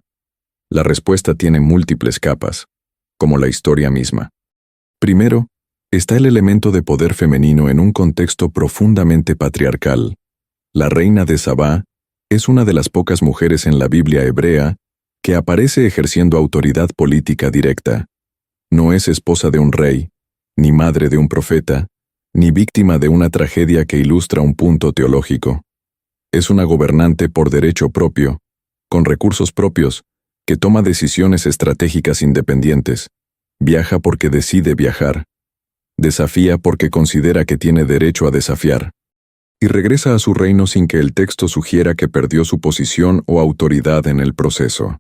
La respuesta tiene múltiples capas, como la historia misma. Primero, está el elemento de poder femenino en un contexto profundamente patriarcal. La reina de Sabá es una de las pocas mujeres en la Biblia hebrea que aparece ejerciendo autoridad política directa. No es esposa de un rey, ni madre de un profeta, ni víctima de una tragedia que ilustra un punto teológico. Es una gobernante por derecho propio, con recursos propios, que toma decisiones estratégicas independientes, viaja porque decide viajar, desafía porque considera que tiene derecho a desafiar, y regresa a su reino sin que el texto sugiera que perdió su posición o autoridad en el proceso.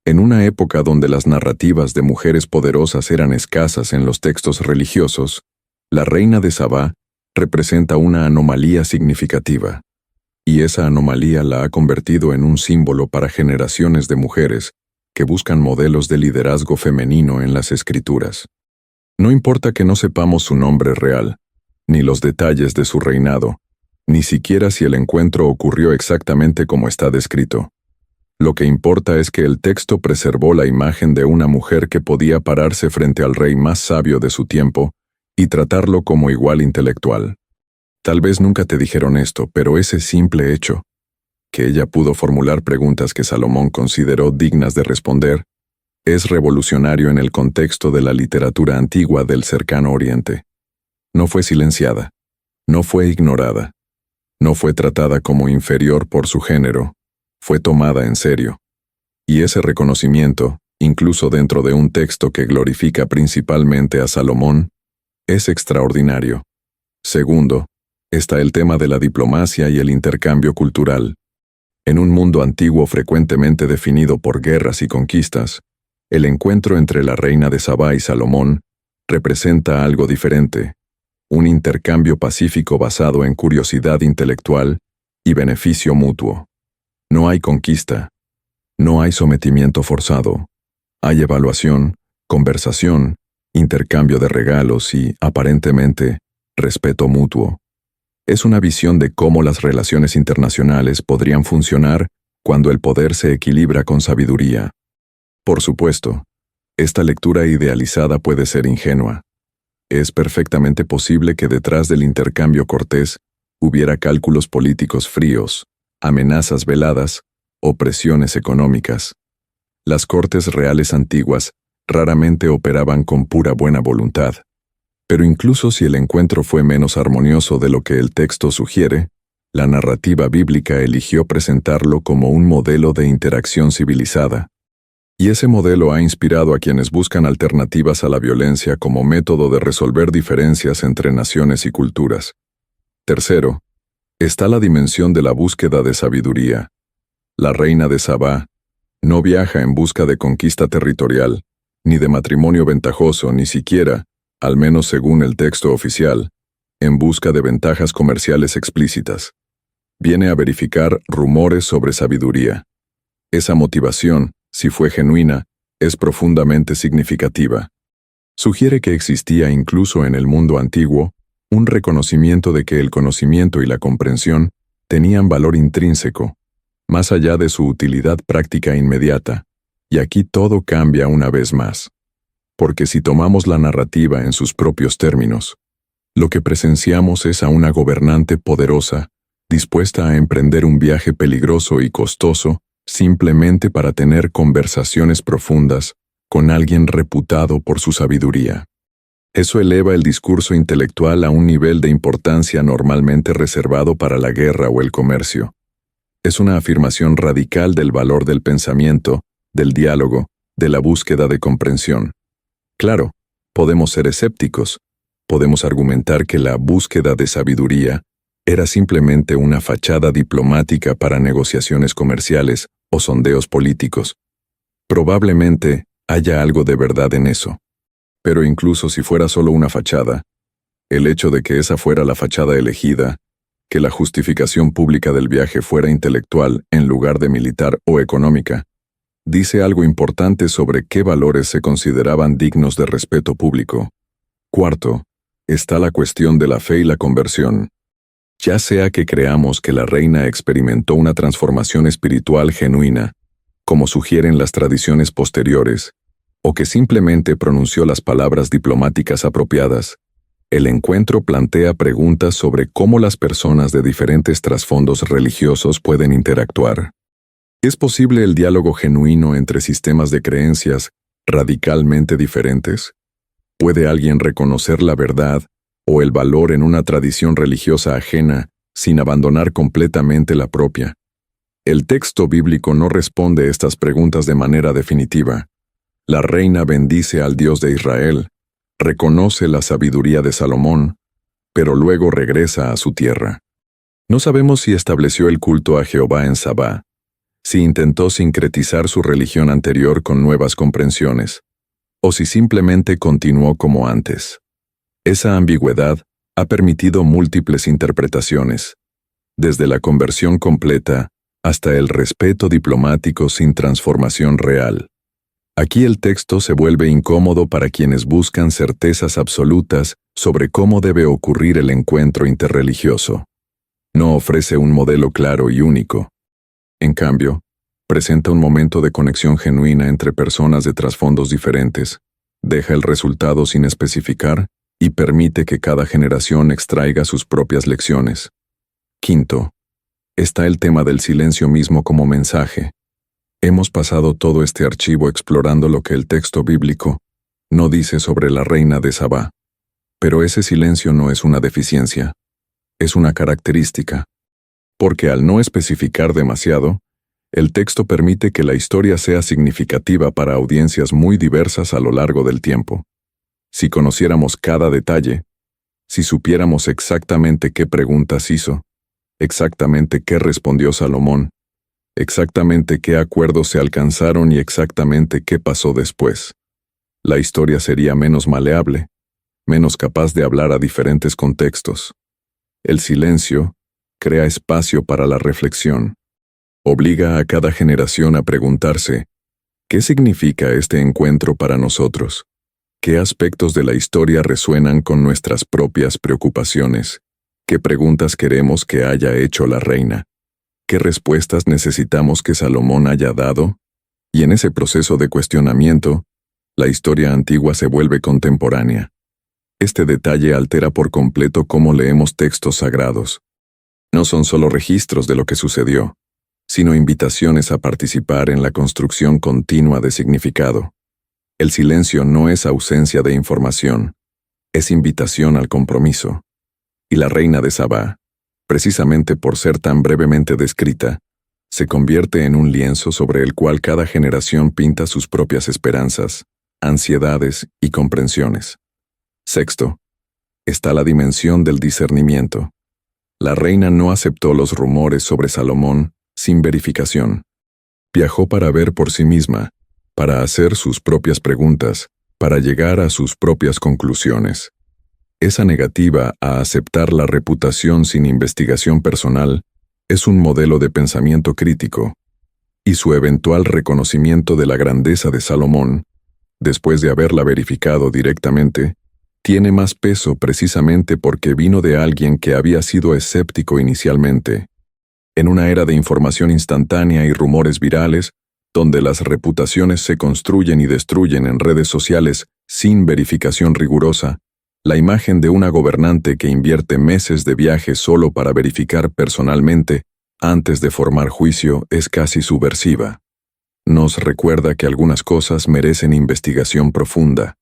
En una época donde las narrativas de mujeres poderosas eran escasas en los textos religiosos, la reina de Sabá representa una anomalía significativa, y esa anomalía la ha convertido en un símbolo para generaciones de mujeres que buscan modelos de liderazgo femenino en las escrituras. No importa que no sepamos su nombre real, ni los detalles de su reinado, ni siquiera si el encuentro ocurrió exactamente como está descrito. Lo que importa es que el texto preservó la imagen de una mujer que podía pararse frente al rey más sabio de su tiempo y tratarlo como igual intelectual. Tal vez nunca te dijeron esto, pero ese simple hecho, que ella pudo formular preguntas que Salomón consideró dignas de responder, es revolucionario en el contexto de la literatura antigua del Cercano Oriente. No fue silenciada, no fue ignorada, no fue tratada como inferior por su género, fue tomada en serio. Y ese reconocimiento, incluso dentro de un texto que glorifica principalmente a Salomón, es extraordinario. Segundo, está el tema de la diplomacia y el intercambio cultural. En un mundo antiguo frecuentemente definido por guerras y conquistas, el encuentro entre la reina de Sabá y Salomón representa algo diferente, un intercambio pacífico basado en curiosidad intelectual y beneficio mutuo. No hay conquista, no hay sometimiento forzado, hay evaluación, conversación, intercambio de regalos y, aparentemente, respeto mutuo. Es una visión de cómo las relaciones internacionales podrían funcionar cuando el poder se equilibra con sabiduría. Por supuesto, esta lectura idealizada puede ser ingenua. Es perfectamente posible que detrás del intercambio cortés hubiera cálculos políticos fríos, amenazas veladas o presiones económicas. Las cortes reales antiguas raramente operaban con pura buena voluntad. Pero incluso si el encuentro fue menos armonioso de lo que el texto sugiere, la narrativa bíblica eligió presentarlo como un modelo de interacción civilizada. Y ese modelo ha inspirado a quienes buscan alternativas a la violencia como método de resolver diferencias entre naciones y culturas. Tercero, está la dimensión de la búsqueda de sabiduría. La reina de Sabá no viaja en busca de conquista territorial, ni de matrimonio ventajoso, ni siquiera, al menos según el texto oficial, en busca de ventajas comerciales explícitas. Viene a verificar rumores sobre sabiduría. Esa motivación, si fue genuina, es profundamente significativa. Sugiere que existía incluso en el mundo antiguo un reconocimiento de que el conocimiento y la comprensión tenían valor intrínseco, más allá de su utilidad práctica inmediata, y aquí todo cambia una vez más. Porque si tomamos la narrativa en sus propios términos, lo que presenciamos es a una gobernante poderosa, dispuesta a emprender un viaje peligroso y costoso simplemente para tener conversaciones profundas con alguien reputado por su sabiduría. Eso eleva el discurso intelectual a un nivel de importancia normalmente reservado para la guerra o el comercio. Es una afirmación radical del valor del pensamiento, del diálogo, de la búsqueda de comprensión. Claro, podemos ser escépticos, podemos argumentar que la búsqueda de sabiduría era simplemente una fachada diplomática para negociaciones comerciales o sondeos políticos. Probablemente haya algo de verdad en eso. Pero incluso si fuera solo una fachada, el hecho de que esa fuera la fachada elegida, que la justificación pública del viaje fuera intelectual en lugar de militar o económica, dice algo importante sobre qué valores se consideraban dignos de respeto público. Cuarto, está la cuestión de la fe y la conversión. Ya sea que creamos que la reina experimentó una transformación espiritual genuina, como sugieren las tradiciones posteriores, o que simplemente pronunció las palabras diplomáticas apropiadas, el encuentro plantea preguntas sobre cómo las personas de diferentes trasfondos religiosos pueden interactuar. ¿Es posible el diálogo genuino entre sistemas de creencias radicalmente diferentes? ¿Puede alguien reconocer la verdad o el valor en una tradición religiosa ajena sin abandonar completamente la propia? El texto bíblico no responde estas preguntas de manera definitiva. La reina bendice al Dios de Israel, reconoce la sabiduría de Salomón, pero luego regresa a su tierra. No sabemos si estableció el culto a Jehová en Sabá, si intentó sincretizar su religión anterior con nuevas comprensiones, o si simplemente continuó como antes. Esa ambigüedad ha permitido múltiples interpretaciones, desde la conversión completa hasta el respeto diplomático sin transformación real. Aquí el texto se vuelve incómodo para quienes buscan certezas absolutas sobre cómo debe ocurrir el encuentro interreligioso. No ofrece un modelo claro y único. En cambio, presenta un momento de conexión genuina entre personas de trasfondos diferentes, deja el resultado sin especificar y permite que cada generación extraiga sus propias lecciones. Quinto, está el tema del silencio mismo como mensaje. Hemos pasado todo este archivo explorando lo que el texto bíblico no dice sobre la reina de Sabá. Pero ese silencio no es una deficiencia, es una característica. Porque al no especificar demasiado, el texto permite que la historia sea significativa para audiencias muy diversas a lo largo del tiempo. Si conociéramos cada detalle, si supiéramos exactamente qué preguntas hizo, exactamente qué respondió Salomón, exactamente qué acuerdos se alcanzaron y exactamente qué pasó después, la historia sería menos maleable, menos capaz de hablar a diferentes contextos. El silencio crea espacio para la reflexión. Obliga a cada generación a preguntarse, ¿qué significa este encuentro para nosotros? ¿Qué aspectos de la historia resuenan con nuestras propias preocupaciones? ¿Qué preguntas queremos que haya hecho la reina? ¿Qué respuestas necesitamos que Salomón haya dado? Y en ese proceso de cuestionamiento, la historia antigua se vuelve contemporánea. Este detalle altera por completo cómo leemos textos sagrados. No son solo registros de lo que sucedió, sino invitaciones a participar en la construcción continua de significado. El silencio no es ausencia de información, es invitación al compromiso. Y la reina de Sabá, precisamente por ser tan brevemente descrita, se convierte en un lienzo sobre el cual cada generación pinta sus propias esperanzas, ansiedades y comprensiones. Sexto, está la dimensión del discernimiento. La reina no aceptó los rumores sobre Salomón sin verificación. Viajó para ver por sí misma, para hacer sus propias preguntas, para llegar a sus propias conclusiones. Esa negativa a aceptar la reputación sin investigación personal es un modelo de pensamiento crítico, y su eventual reconocimiento de la grandeza de Salomón, después de haberla verificado directamente, tiene más peso precisamente porque vino de alguien que había sido escéptico inicialmente. En una era de información instantánea y rumores virales, donde las reputaciones se construyen y destruyen en redes sociales sin verificación rigurosa, la imagen de una gobernante que invierte meses de viaje solo para verificar personalmente, antes de formar juicio, es casi subversiva. Nos recuerda que algunas cosas merecen investigación profunda,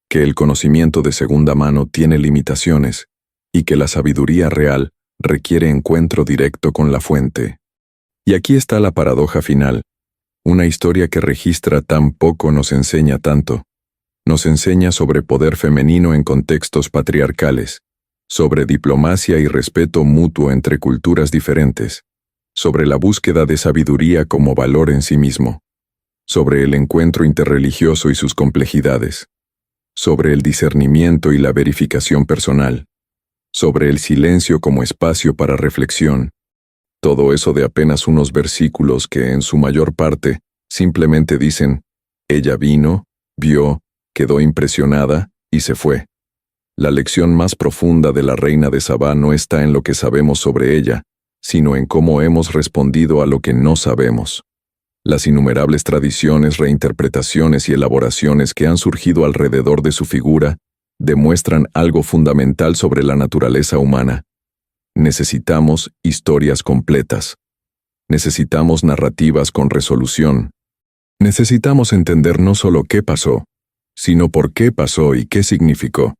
que el conocimiento de segunda mano tiene limitaciones, y que la sabiduría real requiere encuentro directo con la fuente. Y aquí está la paradoja final. Una historia que registra tan poco nos enseña tanto. Nos enseña sobre poder femenino en contextos patriarcales, sobre diplomacia y respeto mutuo entre culturas diferentes, sobre la búsqueda de sabiduría como valor en sí mismo, sobre el encuentro interreligioso y sus complejidades, sobre el discernimiento y la verificación personal, sobre el silencio como espacio para reflexión. Todo eso de apenas unos versículos que en su mayor parte simplemente dicen, ella vino, vio, quedó impresionada y se fue. La lección más profunda de la reina de Sabá no está en lo que sabemos sobre ella, sino en cómo hemos respondido a lo que no sabemos. Las innumerables tradiciones, reinterpretaciones y elaboraciones que han surgido alrededor de su figura demuestran algo fundamental sobre la naturaleza humana. Necesitamos historias completas. Necesitamos narrativas con resolución. Necesitamos entender no solo qué pasó, sino por qué pasó y qué significó.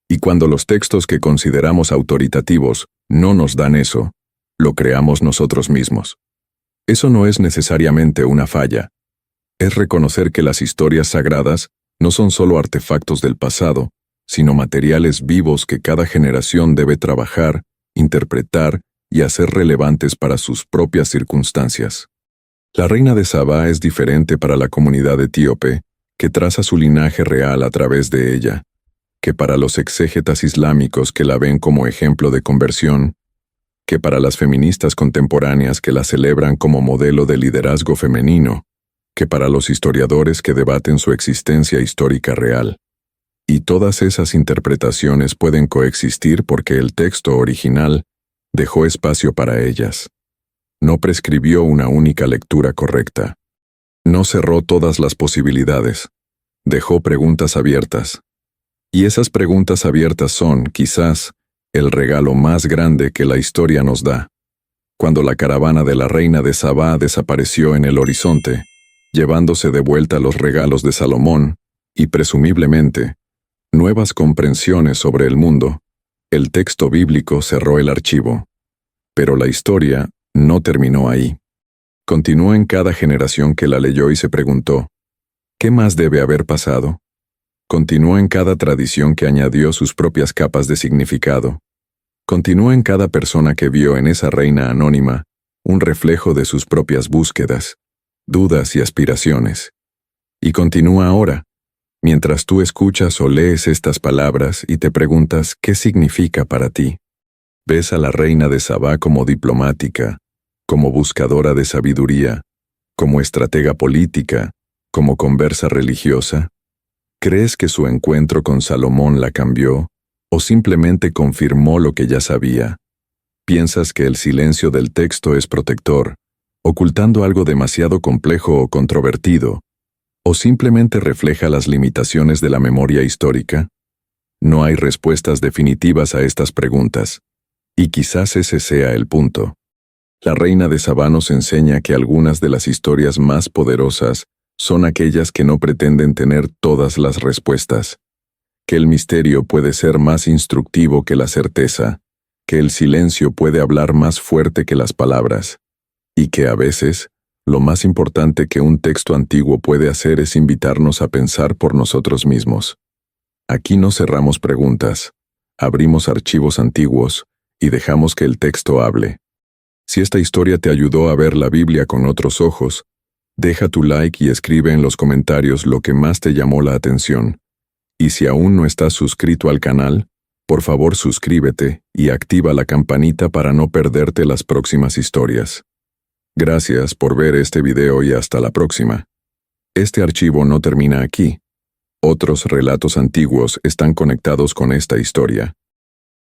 Y cuando los textos que consideramos autoritativos no nos dan eso, lo creamos nosotros mismos. Eso no es necesariamente una falla. Es reconocer que las historias sagradas no son solo artefactos del pasado, sino materiales vivos que cada generación debe trabajar, interpretar y hacer relevantes para sus propias circunstancias. La reina de Sabá es diferente para la comunidad etíope, que traza su linaje real a través de ella, que para los exégetas islámicos que la ven como ejemplo de conversión, que para las feministas contemporáneas que la celebran como modelo de liderazgo femenino, que para los historiadores que debaten su existencia histórica real. Y todas esas interpretaciones pueden coexistir porque el texto original dejó espacio para ellas. No prescribió una única lectura correcta. No cerró todas las posibilidades. Dejó preguntas abiertas. Y esas preguntas abiertas son, quizás, el regalo más grande que la historia nos da. Cuando la caravana de la reina de Sabá desapareció en el horizonte, llevándose de vuelta los regalos de Salomón, y presumiblemente, nuevas comprensiones sobre el mundo, el texto bíblico cerró el archivo. Pero la historia no terminó ahí. Continuó en cada generación que la leyó y se preguntó, ¿qué más debe haber pasado? Continuó en cada tradición que añadió sus propias capas de significado. Continuó en cada persona que vio en esa reina anónima un reflejo de sus propias búsquedas, dudas y aspiraciones. Y continúa ahora, mientras tú escuchas o lees estas palabras y te preguntas qué significa para ti. ¿Ves a la reina de Sabá como diplomática, como buscadora de sabiduría, como estratega política, como conversa religiosa? ¿Crees que su encuentro con Salomón la cambió o simplemente confirmó lo que ya sabía? ¿Piensas que el silencio del texto es protector, ocultando algo demasiado complejo o controvertido, o simplemente refleja las limitaciones de la memoria histórica? No hay respuestas definitivas a estas preguntas, y quizás ese sea el punto. La reina de Sabá nos enseña que algunas de las historias más poderosas son aquellas que no pretenden tener todas las respuestas, que el misterio puede ser más instructivo que la certeza, que el silencio puede hablar más fuerte que las palabras, y que a veces, lo más importante que un texto antiguo puede hacer es invitarnos a pensar por nosotros mismos. Aquí no cerramos preguntas, abrimos archivos antiguos y dejamos que el texto hable. Si esta historia te ayudó a ver la Biblia con otros ojos, deja tu like y escribe en los comentarios lo que más te llamó la atención. Y si aún no estás suscrito al canal, por favor suscríbete y activa la campanita para no perderte las próximas historias. Gracias por ver este video y hasta la próxima. Este archivo no termina aquí. Otros relatos antiguos están conectados con esta historia.